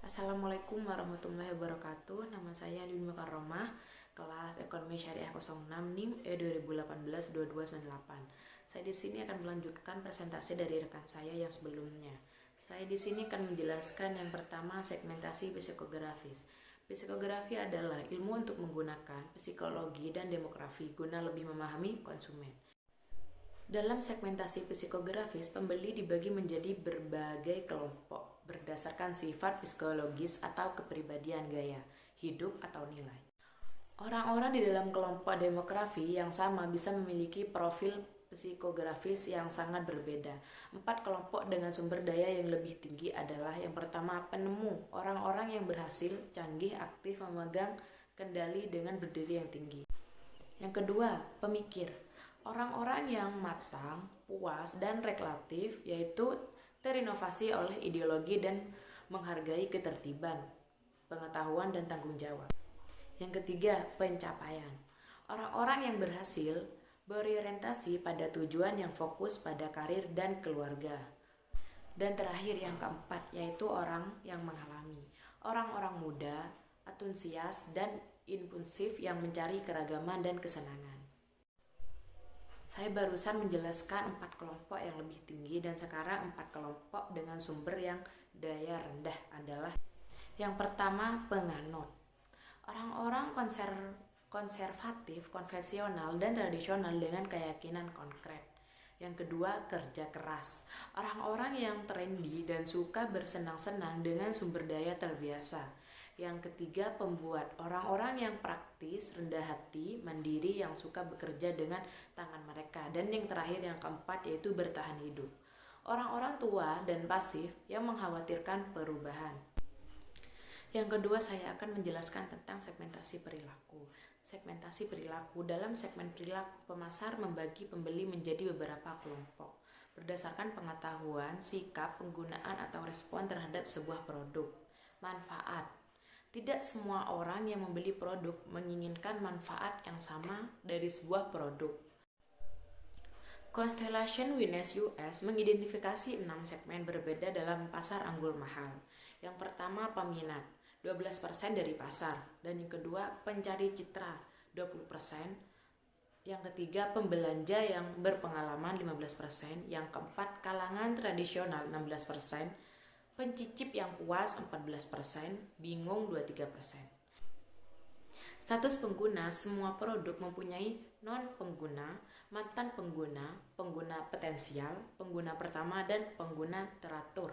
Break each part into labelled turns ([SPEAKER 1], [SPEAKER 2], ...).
[SPEAKER 1] Assalamualaikum warahmatullahi wabarakatuh. Nama saya Dwi Mukarromah, kelas Ekonomi Syariah 06 NIM E2018-2298. Saya di sini akan melanjutkan presentasi dari rekan saya yang sebelumnya. Saya di sini akan menjelaskan yang pertama segmentasi psikografis. Psikografi adalah ilmu untuk menggunakan psikologi dan demografi guna lebih memahami konsumen. Dalam segmentasi psikografis, pembeli dibagi menjadi berbagai kelompok berdasarkan sifat psikologis atau kepribadian gaya hidup atau nilai. Orang-orang di dalam kelompok demografi yang sama bisa memiliki profil psikografis yang sangat berbeda. 4 kelompok dengan sumber daya yang lebih tinggi adalah yang pertama penemu, orang-orang yang berhasil, canggih, aktif, memegang kendali dengan berdiri yang tinggi. Yang kedua, pemikir. Orang-orang yang matang, puas, dan rekreatif, yaitu terinovasi oleh ideologi dan menghargai ketertiban, pengetahuan, dan tanggung jawab. Yang ketiga, pencapaian. Orang-orang yang berhasil berorientasi pada tujuan yang fokus pada karir dan keluarga. Dan terakhir yang keempat, yaitu orang yang mengalami. Orang-orang muda, antusias, dan impulsif yang mencari keragaman dan kesenangan. Saya barusan menjelaskan 4 kelompok yang lebih tinggi dan sekarang 4 kelompok dengan sumber yang daya rendah adalah yang pertama penganut. Orang-orang konservatif, konvensional, dan tradisional dengan keyakinan konkret. Yang kedua, kerja keras. Orang-orang yang trendy dan suka bersenang-senang dengan sumber daya terbiasa. Yang ketiga, pembuat. Orang-orang yang praktis, rendah hati, mandiri, yang suka bekerja dengan tangan mereka. Dan yang terakhir, yang keempat, yaitu bertahan hidup. Orang-orang tua dan pasif yang mengkhawatirkan perubahan. Yang kedua, saya akan menjelaskan tentang segmentasi perilaku. Segmentasi perilaku. Dalam segmen perilaku, pemasar membagi pembeli menjadi beberapa kelompok berdasarkan pengetahuan, sikap, penggunaan, atau respon terhadap sebuah produk. Manfaat. Tidak semua orang yang membeli produk menginginkan manfaat yang sama dari sebuah produk. Constellation Witness US mengidentifikasi 6 segmen berbeda dalam pasar anggur mahal. Yang pertama, peminat, 12% dari pasar. Dan yang kedua, pencari citra, 20%. Yang ketiga, pembelanja yang berpengalaman, 15%. Yang keempat, kalangan tradisional, 16%. Pencicip yang puas 14%, bingung 23%. Status pengguna, semua produk mempunyai non-pengguna, mantan pengguna, pengguna potensial, pengguna pertama, dan pengguna teratur.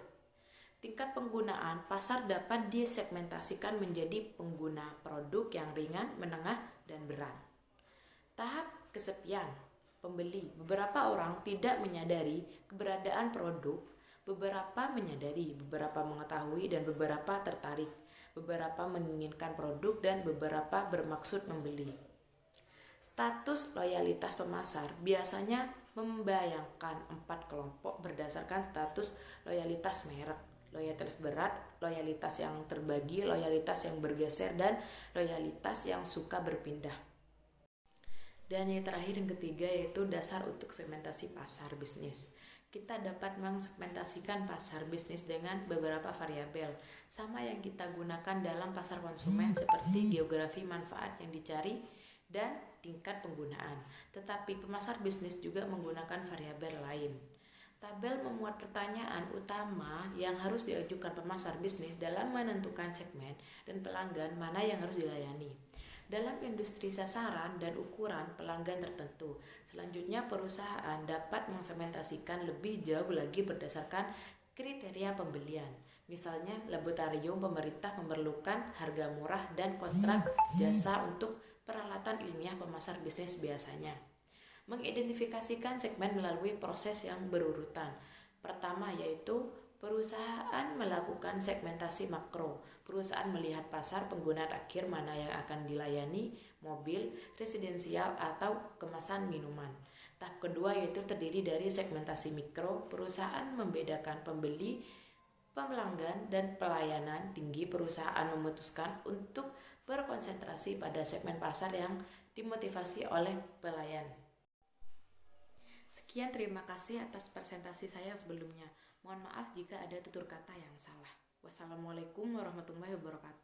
[SPEAKER 1] Tingkat penggunaan, pasar dapat disegmentasikan menjadi pengguna produk yang ringan, menengah, dan berat. Tahap kesepian, pembeli. Beberapa orang tidak menyadari keberadaan produk, beberapa menyadari, beberapa mengetahui, dan beberapa tertarik. Beberapa menginginkan produk dan beberapa bermaksud membeli. Status loyalitas pemasar biasanya membayangkan 4 kelompok berdasarkan status loyalitas merek, loyalitas berat, loyalitas yang terbagi, loyalitas yang bergeser, dan loyalitas yang suka berpindah. Dan yang terakhir, yang ketiga, yaitu dasar untuk segmentasi pasar bisnis. Kita dapat mensegmentasikan pasar bisnis dengan beberapa variabel, sama yang kita gunakan dalam pasar konsumen seperti geografi manfaat yang dicari dan tingkat penggunaan. Tetapi pemasar bisnis juga menggunakan variabel lain. Tabel memuat pertanyaan utama yang harus diajukan pemasar bisnis dalam menentukan segmen dan pelanggan mana yang harus dilayani. Dalam industri sasaran dan ukuran pelanggan tertentu. Selanjutnya, perusahaan dapat mensegmentasikan lebih jauh lagi berdasarkan kriteria pembelian. Misalnya, laboratorium pemerintah memerlukan harga murah dan kontrak jasa untuk peralatan ilmiah. Pemasar bisnis biasanya mengidentifikasikan segmen melalui proses yang berurutan. Pertama, yaitu perusahaan melakukan segmentasi makro. Perusahaan melihat pasar pengguna akhir mana yang akan dilayani, mobil, residensial, atau kemasan minuman. Tahap kedua yaitu terdiri dari segmentasi mikro. Perusahaan membedakan pembeli, pelanggan, dan pelayanan tinggi. Perusahaan memutuskan untuk berkonsentrasi pada segmen pasar yang dimotivasi oleh pelayan. Sekian, terima kasih atas presentasi saya sebelumnya. Mohon maaf jika ada tutur kata yang salah. Wassalamualaikum warahmatullahi wabarakatuh.